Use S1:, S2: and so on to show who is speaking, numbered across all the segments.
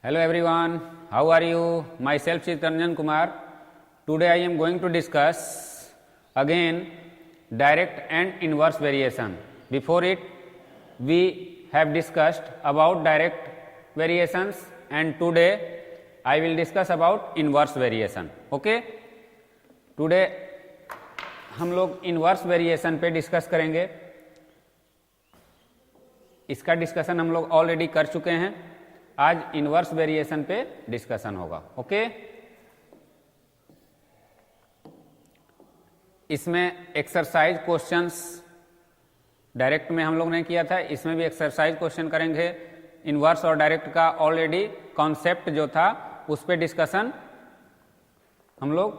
S1: Hello everyone, how are you? Myself is Ranjan Kumar. Today I am going to discuss again direct and inverse variation. Before it, we have discussed about direct variations and today I will discuss about inverse variation. Okay? Today हम लोग inverse variation पे discuss करेंगे. इसका discussion हम लोग already कर चुके हैं. आज इन्वर्स वेरिएशन पे डिस्कशन होगा. ओके, इसमें एक्सरसाइज क्वेश्चंस डायरेक्ट में हम लोग ने किया था, इसमें भी एक्सरसाइज क्वेश्चन करेंगे. इन्वर्स और डायरेक्ट का ऑलरेडी कॉन्सेप्ट जो था उस पे डिस्कशन हम लोग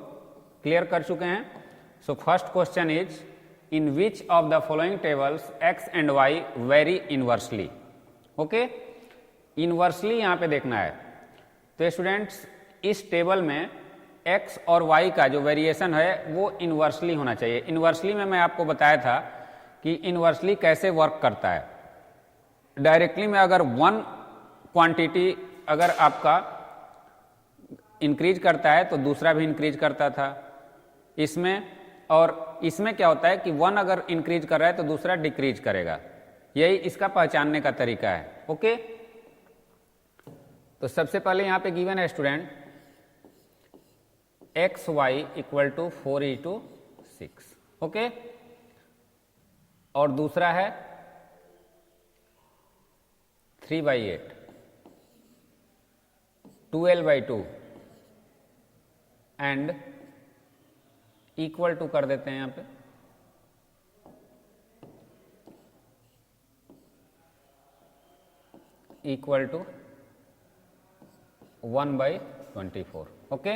S1: क्लियर कर चुके हैं. So first question is, in which of the following tables x and Y vary inversely. Okay, inversely यहां पे देखना है. तो स्टूडेंट्स, इस टेबल में x और y का जो वेरिएशन है वो इनवर्सली होना चाहिए. इनवर्सली में मैं आपको बताया था कि इनवर्सली कैसे वर्क करता है. डायरेक्टली में अगर वन क्वांटिटी अगर आपका इंक्रीज करता है तो दूसरा भी इंक्रीज करता था इसमें, और इसमें क्या होता है कि वन अगर इंक्रीज कर रहा है तो दूसरा डिक्रीज करेगा. यही इसका पहचानने का तरीका है. ओके, तो सबसे पहले यहां पे गिवन है student x y equal to 4:6. Okay, और दूसरा है 3/8, 12/2 एंड इक्वल टू कर देते हैं यहां पे इक्वल टू 1/24. ओके,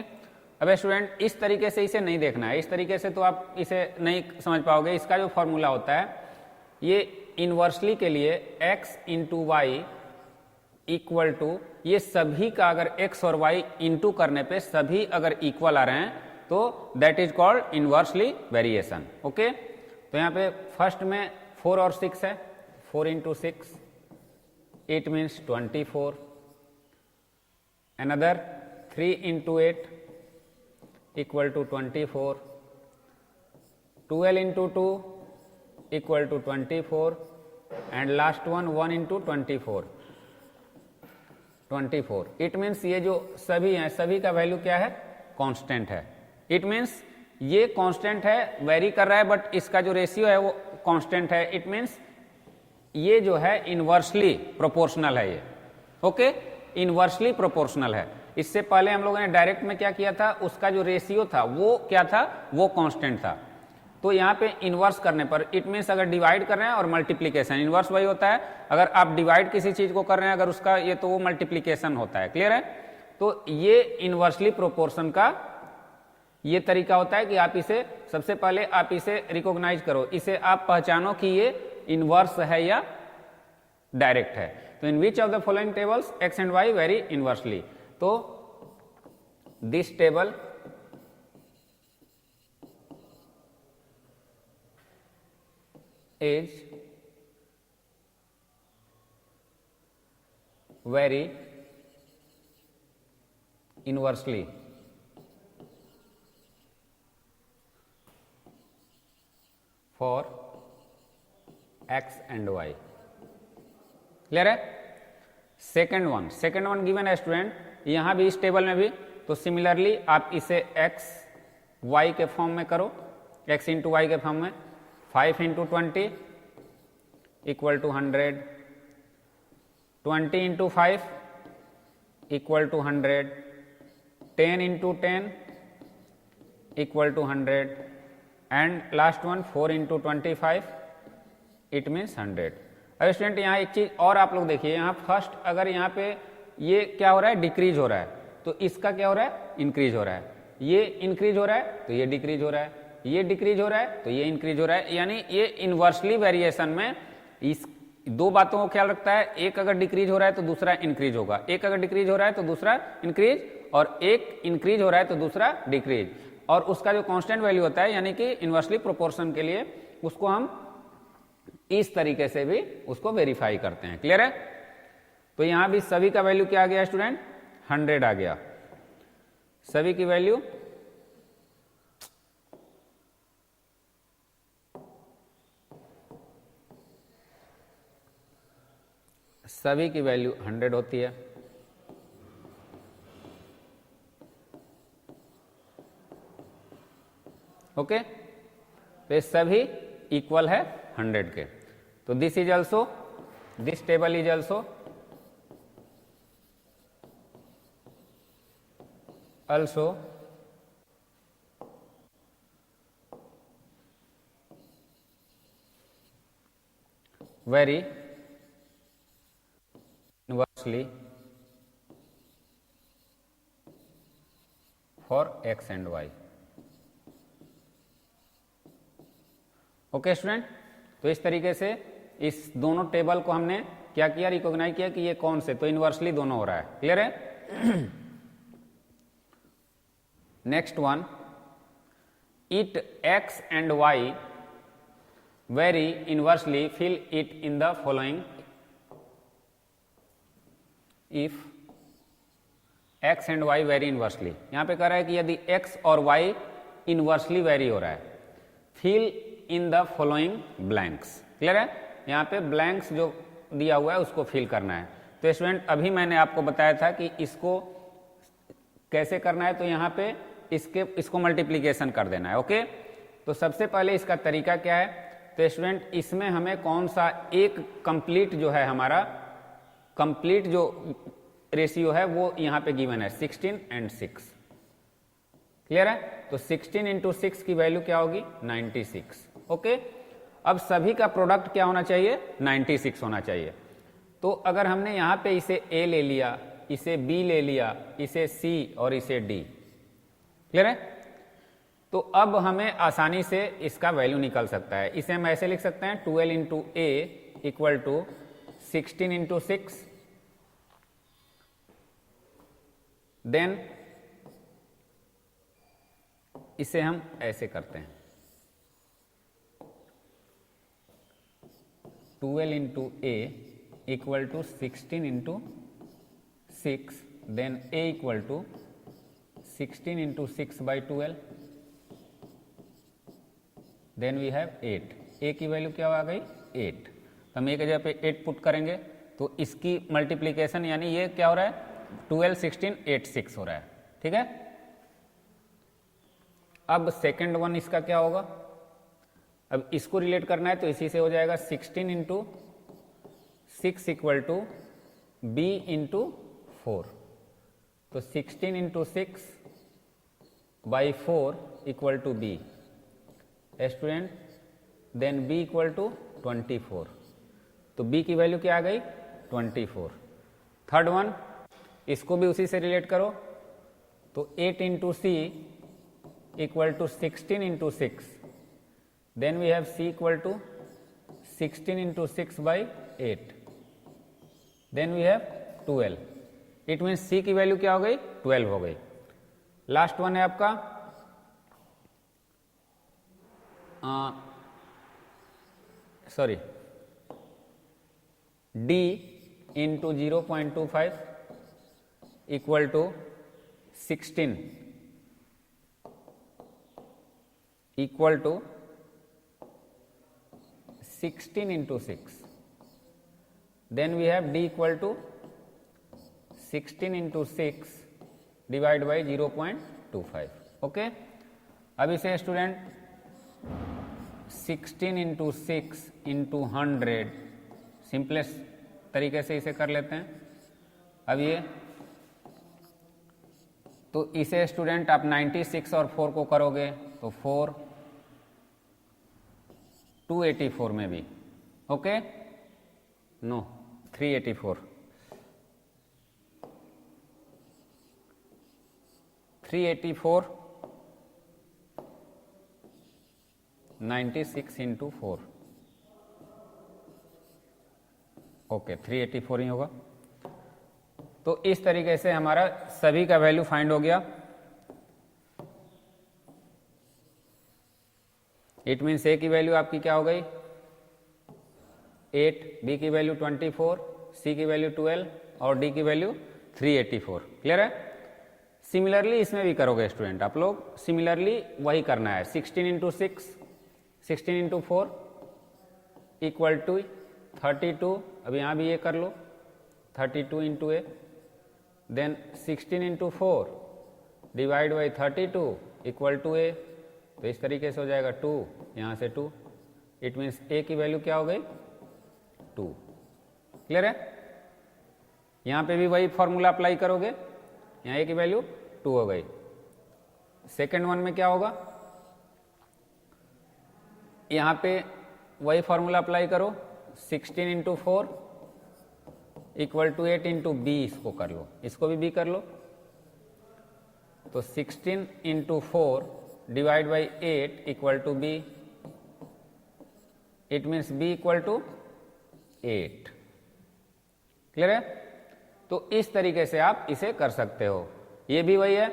S1: अब स्टूडेंट इस तरीके से इसे नहीं देखना है. इस तरीके से तो आप इसे नहीं समझ पाओगे. इसका जो फॉर्मूला होता है, ये इनवर्सली के लिए x into y equal to, ये सभी का अगर x और y इंटू करने पे सभी अगर इक्वल आ रहे हैं तो that is called inversely variation. Okay, तो यहाँ पे फर्स्ट में 4 और 6 है. 4 into 6 it means 24. another 3 into 8 equal to 24. 12 into 2 equal to 24 and last one 1 into 24. It means ये जो सभी हैं सभी का वैल्यू क्या है? कांस्टेंट है. इट मीन्स ये कांस्टेंट है, वेरी कर रहा है बट इसका जो रेशियो है वो कांस्टेंट है. इट मीन्स ये जो है इनवर्सली प्रोपोर्शनल है ये. ओके, इनवर्सली प्रोपोर्शनल है. इससे पहले हम लोगों ने डायरेक्ट में क्या किया था, उसका जो रेशियो था वो क्या था? वो कांस्टेंट था. तो यहाँ पे इनवर्स करने पर इट मीन्स अगर डिवाइड कर रहे हैं और मल्टीप्लीकेशन, इनवर्स वही होता है. अगर आप डिवाइड किसी चीज को कर रहे हैं अगर उसका ये, तो वो मल्टीप्लीकेशन होता है. क्लियर है? तो ये इनवर्सली प्रोपोर्शन का ये तरीका होता है कि आप इसे सबसे पहले आप इसे रिकॉग्नाइज करो, इसे आप पहचानो कि ये इनवर्स है या डायरेक्ट है. तो in which of the following tables x and Y vary inversely. तो this table is vary inversely for X and Y. Clear है? सेकेंड वन गिवन है स्टूडेंट, यहां भी इस टेबल में भी. तो सिमिलरली आप इसे एक्स वाई के फॉर्म में करो, एक्स इंटू वाई के फॉर्म में. 5 into 20 equal to 100. 20 into 5 equal to 100. 10 into 10 equal to 100 and last one 4 into 25 it means 100. अब स्टूडेंट यहाँ एक चीज और आप लोग देखिए, यहाँ फर्स्ट अगर यहाँ पे ये क्या हो रहा है? डिक्रीज हो रहा है. तो इसका क्या हो रहा है? इंक्रीज हो रहा है. ये इंक्रीज हो रहा है तो ये डिक्रीज हो रहा है. ये डिक्रीज हो रहा है तो ये इंक्रीज हो रहा है. यानी ये इनवर्सली वेरिएशन में इस दो बातों को ख्याल रखता है. एक अगर डिक्रीज हो रहा है तो दूसरा इंक्रीज होगा, एक अगर डिक्रीज हो रहा है तो दूसरा इंक्रीज, और एक इंक्रीज हो रहा है तो दूसरा डिक्रीज. और उसका जो कांस्टेंट वैल्यू होता है यानी कि इनवर्सली प्रोपोर्शन के लिए उसको हम इस तरीके से भी उसको वेरीफाई करते हैं. क्लियर है? तो यहां भी सभी का वैल्यू क्या आ गया स्टूडेंट? 100 आ गया, सभी की वैल्यू सभी की वैल्यू 100 होती है। ओके, तो ये सभी इक्वल है 100 के। तो this is also, this table is also very inversely for x and y। Okay student, तो इस तरीके से इस दोनों टेबल को हमने क्या किया, रिकॉग्नाइज किया कि ये कौन से, तो इन्वर्सली दोनों हो रहा है। क्लियर है? Next one, it x and y very inversely fill it in the following if x and y very inversely। यहां पे कह रहा है कि यदि x और y इनवर्सली वेरी हो रहा है, fill in the following blanks। Clear है? यहां पे ब्लैंक्स जो दिया हुआ है उसको फिल करना है। तो स्टूडेंट अभी मैंने आपको बताया था कि इसको कैसे करना है, तो यहां पे इसको मल्टीप्लीकेशन कर देना है। ओके, तो सबसे पहले इसका तरीका क्या है, तो स्टूडेंट इसमें हमें कौन सा एक कंप्लीट जो है, हमारा कंप्लीट जो रेशियो है वो यहां पे गिवन है 16 and 6। क्लियर है? तो 16 into 6 की वैल्यू क्या होगी, 96। ओके, अब सभी का प्रोडक्ट क्या होना चाहिए, 96 होना चाहिए। तो अगर हमने यहां पे इसे A ले लिया, इसे B ले लिया, इसे C और इसे D। क्लियर है? तो अब हमें आसानी से इसका वैल्यू निकल सकता है। इसे हम ऐसे लिख सकते हैं 12 into A equal to 16 into 6, then इसे हम ऐसे करते हैं 12 into A equal to 16 into 6, then A equal to 16 into 6 by 12, then we have 8। A की वैल्यू क्या आ गई, 8। तो हम A की जगह पे 8 पुट करेंगे तो इसकी मल्टीप्लीकेशन यानी ये क्या हो रहा है, 12 16 8 6 हो रहा है। ठीक है? अब सेकेंड वन इसका क्या होगा, अब इसको रिलेट करना है तो इसी से हो जाएगा 16 into 6 equal to B into 4। तो 16 into 6 by 4 equal to B student, then B equal to 24। तो B की वैल्यू क्या आ गई, 24। थर्ड वन, इसको भी उसी से रिलेट करो, तो 8 into C equal to 16 into 6, then we have C equal to 16 into 6 by 8, then we have 12। It means C की वैल्यू क्या हो गई, 12 हो गई। लास्ट वन है आपका sorry D into 0.25 equal to 16 equal to 16 into 6, then we have D equal to 16 into 6 divide by 0.25। Okay, अब इसे स्टूडेंट 16 into 6 into 100 सिंपलेस्ट तरीके से इसे कर लेते हैं। अब ये तो इसे स्टूडेंट आप 96 और 4 को करोगे तो 4 284 में भी, ओके, नो 384 96 into 4, ओके 384 ही होगा। तो इस तरीके से हमारा सभी का वैल्यू फाइंड हो गया। इट मीन्स ए की वैल्यू आपकी क्या हो गई 8, बी की वैल्यू 24, सी की वैल्यू 12 और डी की वैल्यू 384। क्लियर है? सिमिलरली इसमें भी करोगे स्टूडेंट आप लोग, सिमिलरली वही करना है। 16 इंटू 6, 16 इंटू 4 इक्वल टू 32। अब यहाँ भी ये कर लो 32 into A, then 16 into 4 divide by 32 equal to A. तो इस तरीके से हो जाएगा 2, यहाँ से 2, इट मीन्स ए की वैल्यू क्या हो गई 2। क्लियर है? यहाँ पे भी वही फॉर्मूला अप्लाई करोगे, यहाँ ए की वैल्यू 2 हो गई। सेकेंड वन में क्या होगा, यहाँ पे वही फॉर्मूला अप्लाई करो, 16 into 4 equal to 8 into B, इसको कर लो, इसको भी बी कर लो। तो 16 into 4 divide by 8 equal to B, it means B equal to 8। Clear है? तो इस तरीके से आप इसे कर सकते हो। ये भी वही है,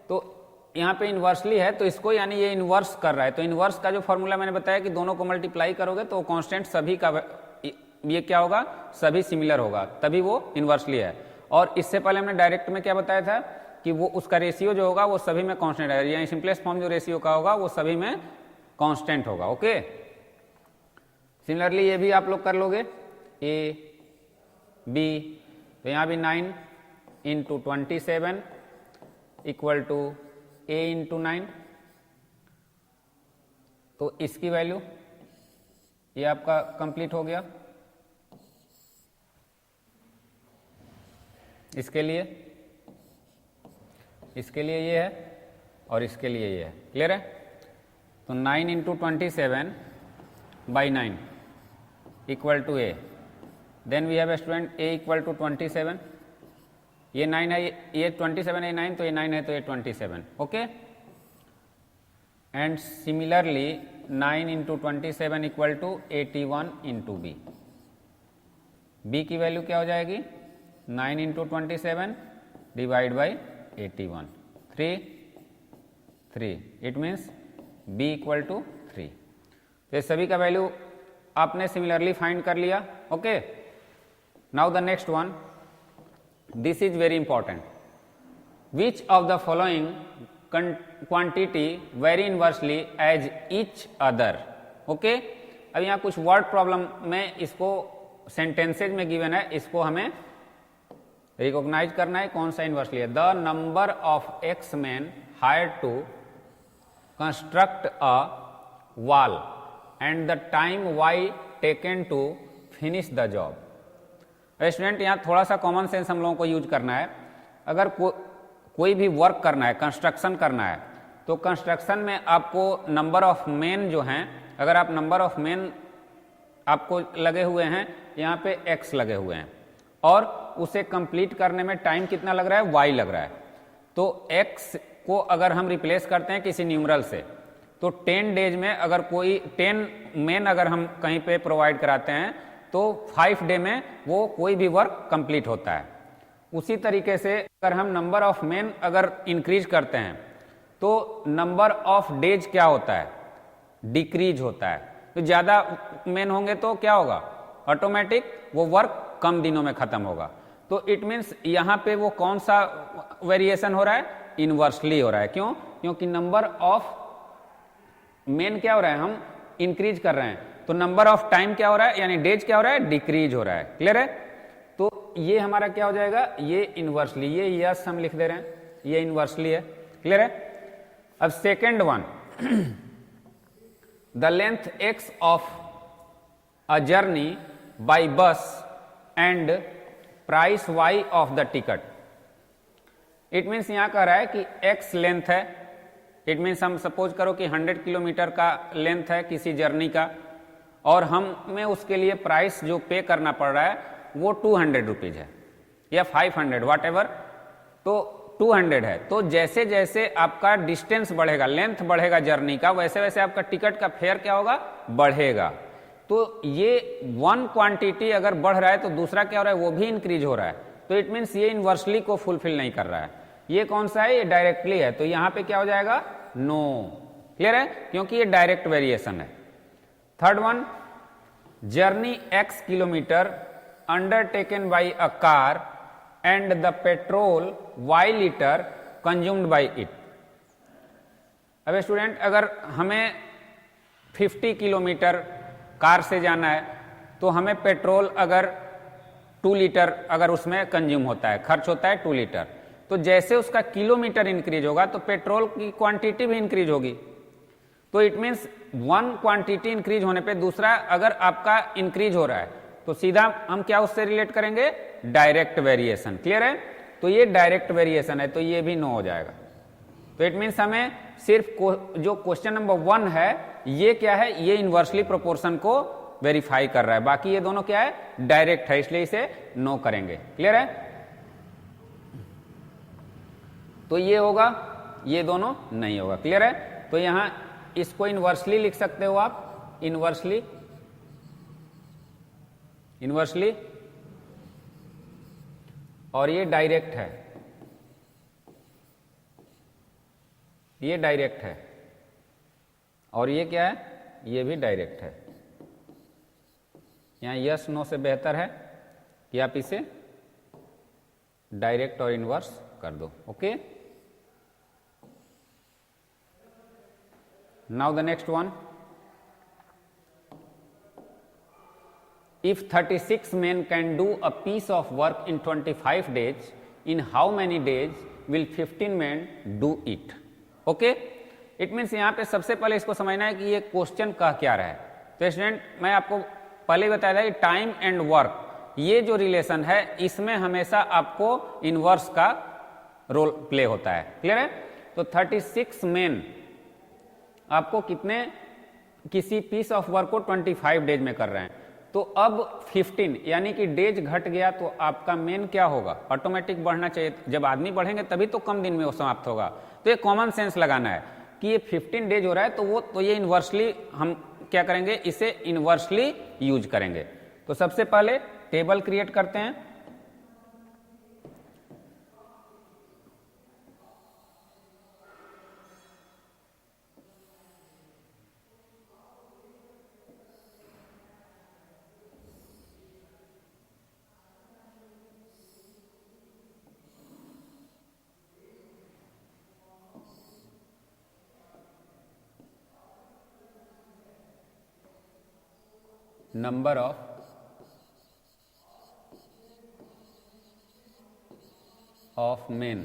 S1: तो यहाँ पे इन्वर्सली है तो इसको, यानी ये इन्वर्स कर रहा है, तो इन्वर्स का जो फॉर्मूला मैंने बताया कि दोनों को मल्टीप्लाई करोगे तो कांस्टेंट सभी का ये क्या होगा, सभी सिमिलर होगा, तभी वो इन्वर्सली है। और इससे पहले हमने डायरेक्ट में क्या बताया था कि वो उसका रेशियो जो होगा वो सभी में कांस्टेंट है, यानी सिंपलेस्ट फॉर्म जो रेशियो का होगा वो सभी में कांस्टेंट होगा। ओके, सिमिलरली ये भी आप लोग कर लोगे, ए बी, तो यहाँ भी 9 into 27 equal to A into 9, तो इसकी वैल्यू ये आपका कंप्लीट हो गया। इसके लिए ये है और इसके लिए ये है। क्लियर है? तो 9 into 27 by 9 equal to A, then we have student A equal to 27, ये 9 है, ये 27 है 9, तो ये 9 है तो ये 27। Okay, and similarly 9 into 27 equal to 81 into B, B की वैल्यू क्या हो जाएगी 9 into 27 divide by 81, 3, it means B equal to 3। तो ये सभी का वैल्यू आपने सिमिलरली फाइंड कर लिया। Okay, now the next one, this is very important, which of the following quantity vary inversely as each other। Okay, अब यहाँ कुछ वर्ड प्रॉब्लम में इसको सेंटेंसेज में गिवन है, इसको हमें रिकॉग्नाइज करना है कौन सा इन्वर्सली है। The number of x man hired to construct a wall and the time y taken to finish the job. Student यहाँ थोड़ा सा कॉमन सेंस हम लोगों को यूज करना है। अगर कोई भी वर्क करना है, कंस्ट्रक्शन करना है, तो कंस्ट्रक्शन में आपको नंबर ऑफ मेन जो हैं, अगर आप नंबर ऑफ मेन आपको लगे हुए हैं, यहाँ पे एक्स लगे हुए हैं और उसे कंप्लीट करने में टाइम कितना लग रहा है, वाई लग रहा है, तो एक्स को अगर हम रिप्लेस करते हैं किसी न्यूमरल से, तो 10 डेज में अगर कोई 10 मेन अगर हम कहीं पे प्रोवाइड कराते हैं तो 5 डे में वो कोई भी वर्क कंप्लीट होता है। उसी तरीके से अगर हम नंबर ऑफ मेन अगर इंक्रीज करते हैं तो नंबर ऑफ डेज क्या होता है, डिक्रीज होता है। तो ज़्यादा मेन होंगे तो क्या होगा, ऑटोमेटिक वो वर्क कम दिनों में खत्म होगा। तो इट मीन्स यहाँ पे वो कौन सा वेरिएशन हो रहा है, इनवर्सली हो रहा है। क्यों? क्योंकि नंबर ऑफ मेन क्या हो रहा है, हम इंक्रीज कर रहे हैं, तो नंबर ऑफ टाइम क्या हो रहा है, यानी डेज क्या हो रहा है, डिक्रीज हो रहा है। क्लियर है? तो ये हमारा क्या हो जाएगा, ये इनवर्सली, ये यस हम लिख दे रहे हैं, ये इनवर्सली है। क्लियर है? अब second one, the length X of a journey by bus and price Y of the ticket. It means यहां कह रहा है कि एक्स लेंथ है, इट मीन्स हम सपोज करो कि 100 किलोमीटर का लेंथ है किसी जर्नी का, और हमें उसके लिए प्राइस जो पे करना पड़ रहा है वो 200 रुपीज है या 500 वाट एवर, तो 200 है। तो जैसे जैसे आपका डिस्टेंस बढ़ेगा, लेंथ बढ़ेगा जर्नी का, वैसे वैसे आपका टिकट का फेयर क्या होगा, बढ़ेगा। तो ये वन क्वांटिटी अगर बढ़ रहा है तो दूसरा क्या हो रहा है, वो भी इंक्रीज हो रहा है। तो इट मीन्स ये इनवर्सली को फुलफिल नहीं कर रहा है। ये कौन सा है, ये डायरेक्टली है, तो यहां पे क्या हो जाएगा, नो। क्लियर है? क्योंकि ये डायरेक्ट वेरिएशन है। Third one, journey x kilometre undertaken by a car and the petrol y liter consumed by it. अब स्टूडेंट अगर हमें 50 किलोमीटर कार से जाना है तो हमें पेट्रोल अगर 2 लीटर अगर उसमें कंज्यूम होता है, खर्च होता है 2 लीटर, तो जैसे उसका किलोमीटर इंक्रीज होगा तो पेट्रोल की क्वांटिटी भी इंक्रीज होगी। तो it means one quantity increase होने पे दूसरा अगर आपका इंक्रीज हो रहा है तो सीधा हम क्या उससे रिलेट करेंगे, डायरेक्ट वेरिएशन। क्लियर है? तो ये डायरेक्ट वेरिएशन है तो ये भी नो हो जाएगा। तो इट मीन्स हमें सिर्फ जो क्वेश्चन नंबर 1 है ये क्या है, ये इनवर्सली प्रोपोर्शन को वेरीफाई कर रहा है, बाकी ये दोनों क्या है, डायरेक्ट है, इसलिए इसे नो करेंगे। क्लियर है? तो ये होगा, ये दोनों नहीं होगा। क्लियर है? तो यहां इसको इनवर्सली लिख सकते हो आप, इनवर्सली, इनवर्सली, और ये डायरेक्ट है, ये डायरेक्ट है, और ये क्या है, ये भी डायरेक्ट है। यहां यस नो से बेहतर है कि आप इसे डायरेक्ट और इनवर्स कर दो। Okay, now the next one, if 36 men can do a piece of work in 25 days, in how many days will 15 men do it? Okay, it means यहां पे सबसे पहले इसको समझना है कि ये क्वेश्चन कह क्या रहा है। तो स्टूडेंट मैं आपको पहले ही बताया था कि टाइम एंड वर्क ये जो रिलेशन है इसमें हमेशा आपको इनवर्स का रोल प्ले होता है। क्लियर है? तो 36 मेन आपको कितने, किसी पीस ऑफ वर्क को 25 डेज में कर रहे हैं, तो अब 15 यानी कि डेज घट गया तो आपका मेन क्या होगा, ऑटोमेटिक बढ़ना चाहिए। जब आदमी बढ़ेंगे तभी तो कम दिन में वो समाप्त होगा। तो ये कॉमन सेंस लगाना है कि ये 15 डेज हो रहा है तो वो तो ये इनवर्सली हम क्या करेंगे, इसे इनवर्सली यूज करेंगे। तो सबसे पहले टेबल क्रिएट करते हैं। number of men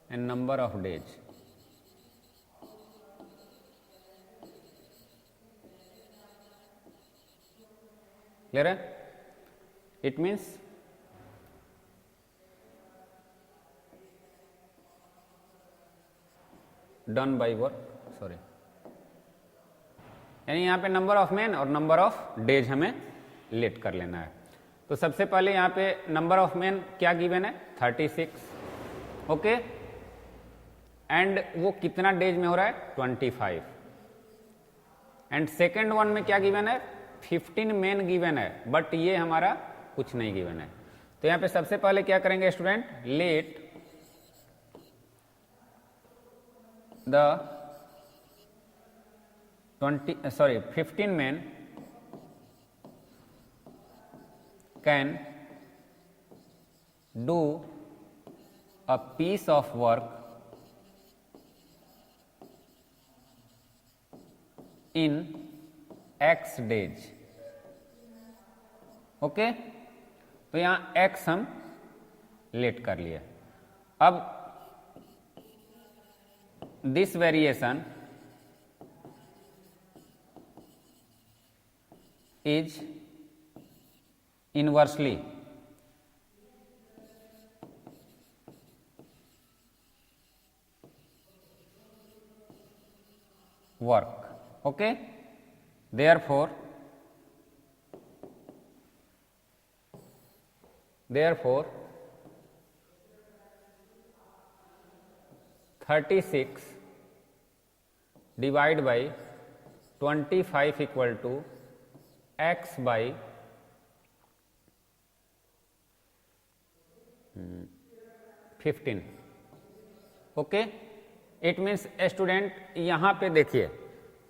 S1: and number of days. Clear है? It means done by work, sorry, यानी यहां पे नंबर ऑफ मैन और नंबर ऑफ डेज हमें लेट कर लेना है। तो सबसे पहले यहां पे नंबर ऑफ मैन क्या गिवन है, 36। ओके, एंड वो कितना डेज में हो रहा है, 25। एंड सेकेंड वन में क्या गिवन है, 15 मैन गिवन है, बट ये हमारा कुछ नहीं गिवन है। तो यहां पे सबसे पहले क्या करेंगे student, let the 15 men can do a piece of work in X days. Okay, तो यहां X हम लेट कर लिए। अब this variation is inversely work. Okay, therefore 36 divided by 25 equal to x by 15। Okay, it means student यहां पे देखिए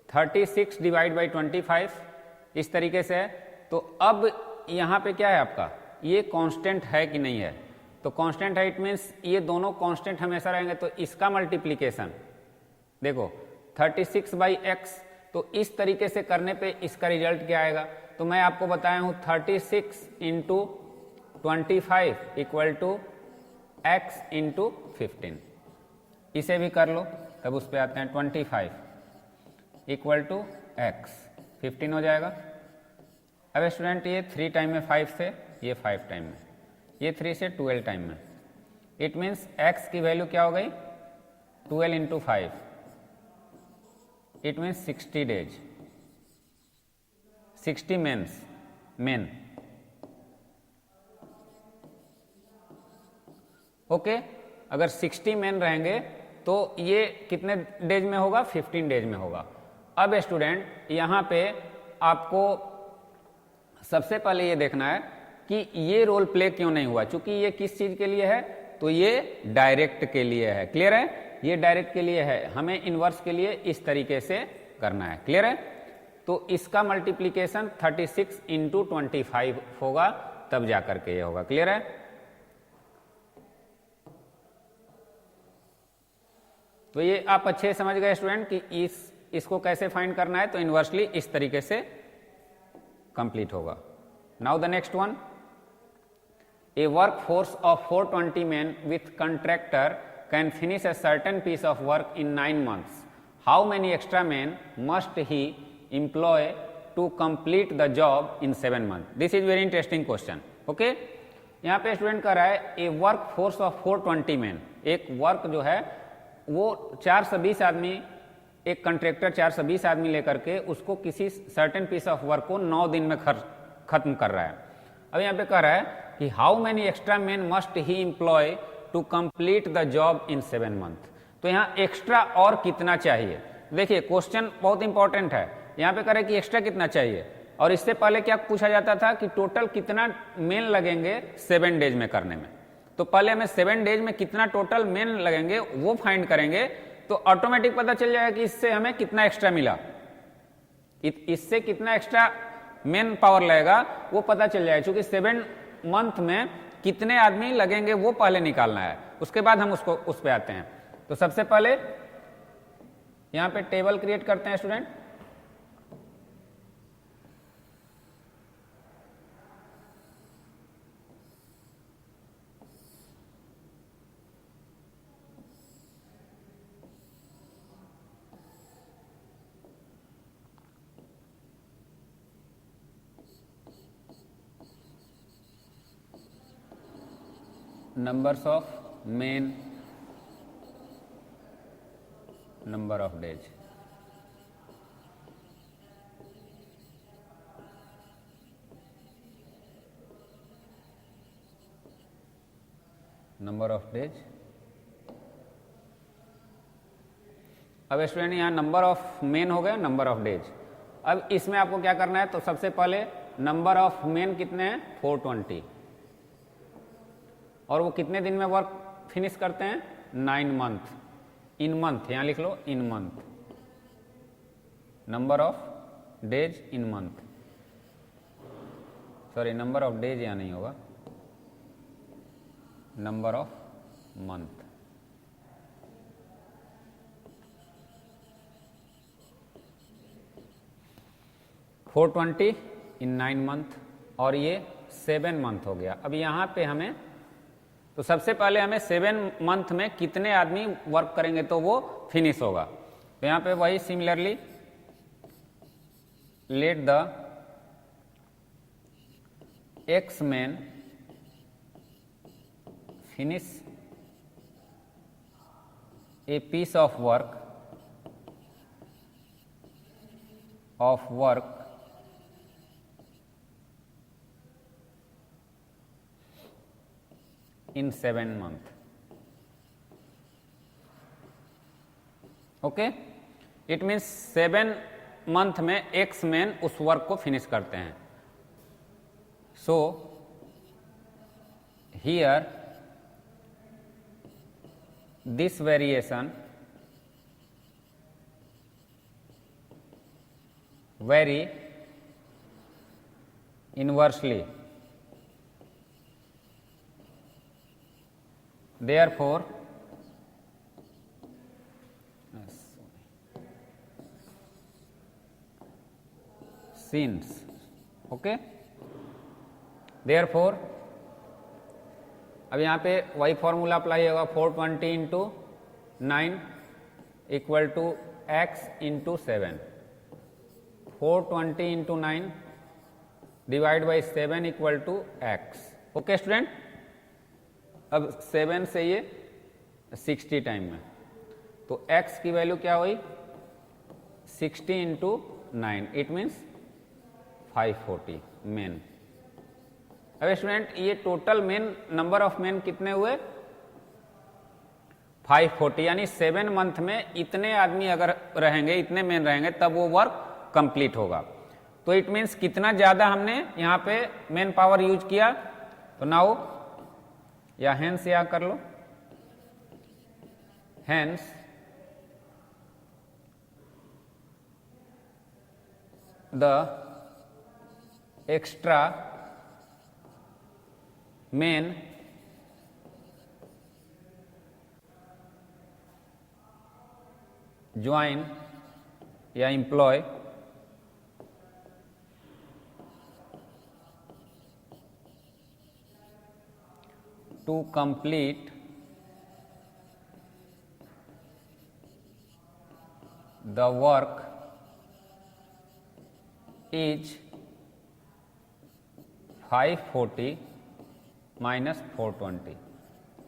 S1: 36 divide by 25 इस तरीके से है। तो अब यहां पे क्या है आपका ये कांस्टेंट है कि नहीं है। तो कांस्टेंट है, इट मीन्स ये दोनों कांस्टेंट हमेशा रहेंगे, तो इसका मल्टीप्लीकेशन देखो 36/x, तो इस तरीके से करने पे इसका रिजल्ट क्या आएगा। तो मैं आपको बताया हूं 36 × 25 इक्वल टू x × 15। इसे भी कर लो, तब उस पर आते हैं 25 इक्वल टू x, 15 हो जाएगा। अब स्टूडेंट ये 3 टाइम में 5 से, ये 5 टाइम में, ये 3 से 12 टाइम में, इट मीन्स x की वैल्यू क्या हो गई 12 × 5, it means 60 days, 60 main. Okay, अगर 60 मेन रहेंगे तो ये कितने डेज में होगा, 15 डेज में होगा। अब स्टूडेंट यहाँ पे आपको सबसे पहले ये देखना है कि ये रोल प्ले क्यों नहीं हुआ, क्योंकि ये किस चीज के लिए है, तो ये डायरेक्ट के लिए है। क्लियर है, ये डायरेक्ट के लिए है, हमें इनवर्स के लिए इस तरीके से करना है। क्लियर है, तो इसका मल्टीप्लीकेशन 36 × 25 होगा, तब जाकर के ये होगा। क्लियर है, तो ये आप अच्छे समझ गए स्टूडेंट कि इसको कैसे फाइंड करना है। तो इनवर्सली इस तरीके से कंप्लीट होगा। Now the next one, A work force of 420 men with contractor can finish a certain piece of work in 9 months. How many extra men must he employ to complete the job in 7 months? This is very interesting question. Okay, यहाँ पे student कर रहा है ए work force of 420 men, एक work जो है वो 420 आदमी, एक कंट्रैक्टर 420 आदमी लेकर के उसको किसी सर्टेन पीस ऑफ वर्क को 9 दिन में खत्म कर रहा है। अब यहाँ पे कह रहा है कि how many extra man must he employ to complete the job in 7 months। तो यहाँ एक्स्ट्रा और कितना चाहिए, देखिए क्वेश्चन बहुत इंपॉर्टेंट है। यहाँ पे कह रहे कि एक्स्ट्रा कितना चाहिए, और इससे पहले क्या पूछा जाता था कि टोटल कितना मेन लगेंगे 7 डेज में करने में। तो पहले हमें 7 डेज में कितना टोटल मेन लगेंगे वो फाइंड करेंगे, तो ऑटोमेटिक पता चल जाएगा कि इससे हमें कितना एक्स्ट्रा मिला, इससे कितना एक्स्ट्रा मेन पावर लगेगा वो पता चल जाएगा। क्योंकि 7 month में कितने आदमी लगेंगे वो पहले निकालना है, उसके बाद हम उसको उस पे आते हैं। तो सबसे पहले यहां पे टेबल क्रिएट करते हैं student. numbers of men, number of days। Number of days. अब स्टूडेंट यहाँ नंबर ऑफ मेन हो गया, नंबर ऑफ डेज। अब इसमें आपको क्या करना है, तो सबसे पहले नंबर ऑफ मेन कितने हैं 420, और वो कितने दिन में वर्क फिनिश करते हैं 9 month, इन मंथ यहां लिख लो, in month. Number of days in month, sorry number of days यहां नहीं होगा, number of month. Four 420 in 9 month, और ये 7 month हो गया। अब यहां पे हमें, तो सबसे पहले हमें 7 month में कितने आदमी वर्क करेंगे तो वो फिनिश होगा। तो यहां पे वही similarly let the x man finish a piece of work in 7 month। Okay, it means 7 month में एक्स मैन उस वर्क को फिनिश करते हैं। So here this variation vary inversely therefore since, okay, therefore अब यहाँ पे वही फॉर्मूला अप्लाई होगा, 420 into 9 equal to x into 7, 420 into 9 divide by 7 equal to x. Okay student, अब 7 से ये 60 टाइम में, तो x की वैल्यू क्या हुई 60 इंटू 9, इट मीन्स 540 मेन। अब स्टूडेंट ये total main number of main कितने हुए 540, यानी 7 मंथ में इतने आदमी अगर रहेंगे, इतने मेन रहेंगे तब वो वर्क कंप्लीट होगा। तो इट मीन्स कितना ज्यादा हमने यहाँ पे मेन पावर यूज किया, तो नाउ या हेंस या कर लो, hence the extra men join या employ to complete the work is 540 minus 420,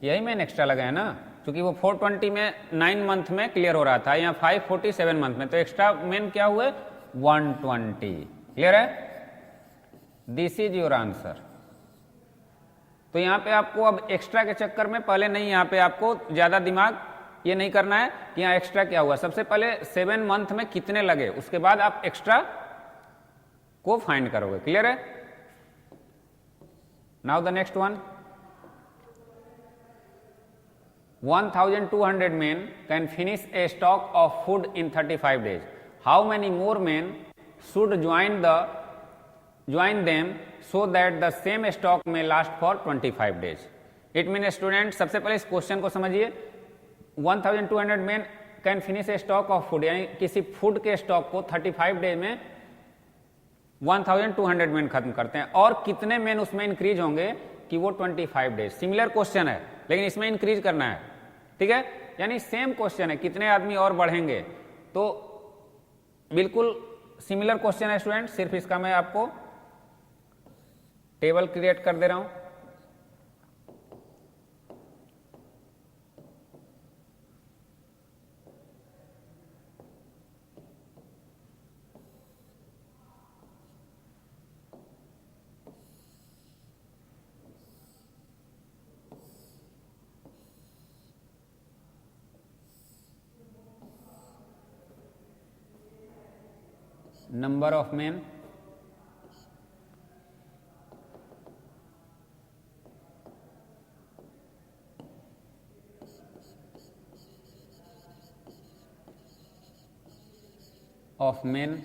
S1: यही मैंने एक्स्ट्रा लगाया ना, क्योंकि वो 420 में 9 मंथ में क्लियर हो रहा था, यहाँ 547 मंथ में, तो एक्स्ट्रा मेन क्या हुए 120। क्लियर है, दिस इज योर आंसर। तो यहाँ पे आपको अब एक्स्ट्रा के चक्कर में पहले नहीं, यहाँ पे आपको ज्यादा दिमाग ये नहीं करना है कि यहाँ एक्स्ट्रा क्या हुआ, सबसे पहले 7 मंथ में कितने लगे, उसके बाद आप एक्स्ट्रा को फाइंड करोगे। क्लियर है, now the next one, 1200 men can finish a stock of food in 35 days. How many more men should join them so that the same stock may last for 25 days? It means student, सबसे पहले इस question को समझिए, 1200 men can finish a stock of food, यानी किसी food के stock को 35 day में 1200 मेन खत्म करते हैं, और कितने मेन उसमें इंक्रीज होंगे कि वो 25 डेज। सिमिलर क्वेश्चन है लेकिन इसमें इंक्रीज करना है, ठीक है, यानी सेम क्वेश्चन है, कितने आदमी और बढ़ेंगे, तो बिल्कुल सिमिलर क्वेश्चन है स्टूडेंट, सिर्फ इसका मैं आपको टेबल क्रिएट कर दे रहा हूं। number of men of men,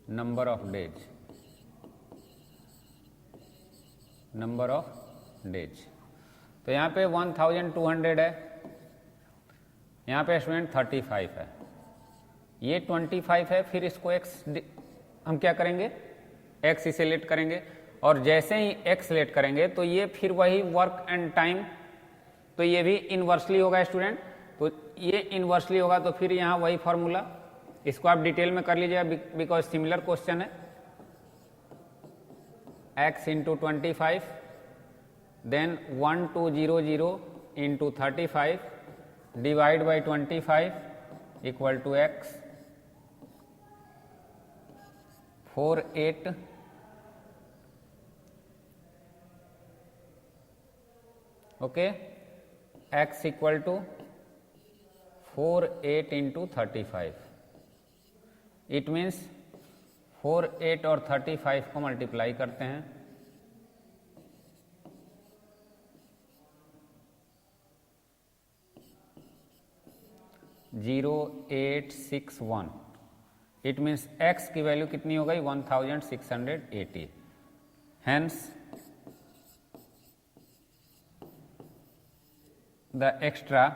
S1: number of days, number of days। तो यहाँ पे 1200 है, यहाँ पे स्टूडेंट 35 है, ये 25 है, फिर इसको x हम क्या करेंगे x इसे लेट करेंगे, और जैसे ही x लेट करेंगे तो ये फिर वही वर्क एंड टाइम, तो ये भी इनवर्सली होगा स्टूडेंट, तो ये इनवर्सली होगा, तो फिर यहाँ वही फॉर्मूला, इसको आप डिटेल में कर लीजिएगा बिकॉज सिमिलर क्वेश्चन है, x into 25 then 1200 into 35 divide by 25 equal to x 48 okay, x equal to 48 into 35, it means 48 और 35 को मल्टीप्लाई करते हैं, 0861, इट मीन्स x की वैल्यू कितनी हो गई 1680, hence the extra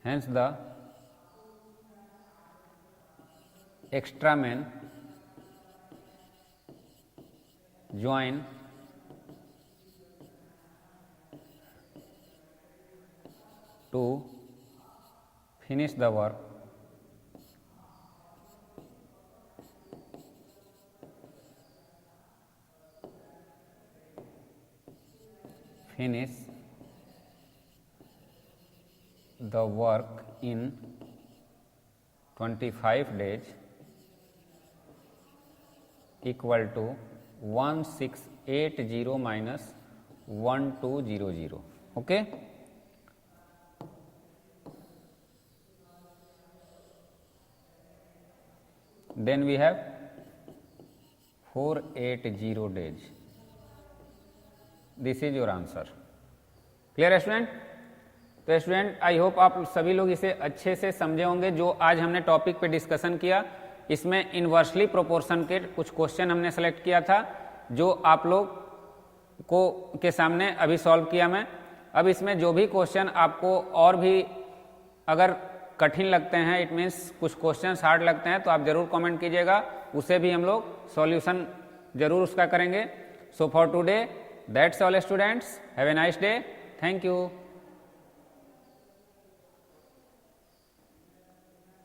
S1: hence the extra men join to finish the work in 25 days equal to 1680 minus 1200. Okay. Then we have 480 days. This is your answer. Clear student? तो student I hope आप सभी लोग इसे अच्छे से समझे होंगे। जो आज हमने टॉपिक पे डिस्कशन किया इसमें इनवर्सली प्रोपोर्शन के कुछ क्वेश्चन हमने सेलेक्ट किया था जो आप लोग को के सामने अभी सॉल्व किया मैं। अब इसमें जो भी क्वेश्चन आपको और भी अगर कठिन लगते हैं, इट मीन्स कुछ क्वेश्चन हार्ड लगते हैं, तो आप जरूर कमेंट कीजिएगा, उसे भी हम लोग सॉल्यूशन जरूर उसका करेंगे। So for today that's all students, have a nice day, thank you.